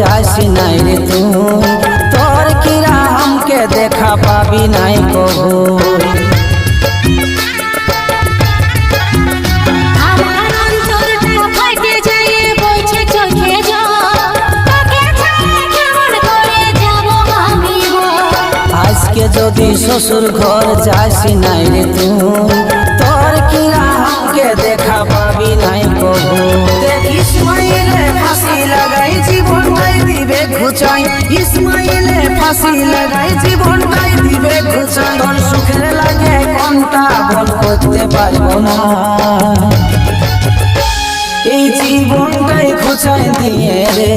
যাস নাই রে তুই, তোর কিরা हमके দেখা পাবি নাই কবু। আজকে যদি শ্বশুর ঘর যাস নাই রে তুই, তোর কিরা हमके দেখা পাবি নাই কবু। ইসমাইলে ফাঁসি লাগাই জীবনটাই দিবে ঘুচাই, ইসমাইলে ফাঁসি লাগাই জীবনটাই দিবে ঘুচাই। তোর সুখের লাগে কোনটা বল করতে পারবো না, এই জীবনটাই ঘুচাই দিয়ে রে।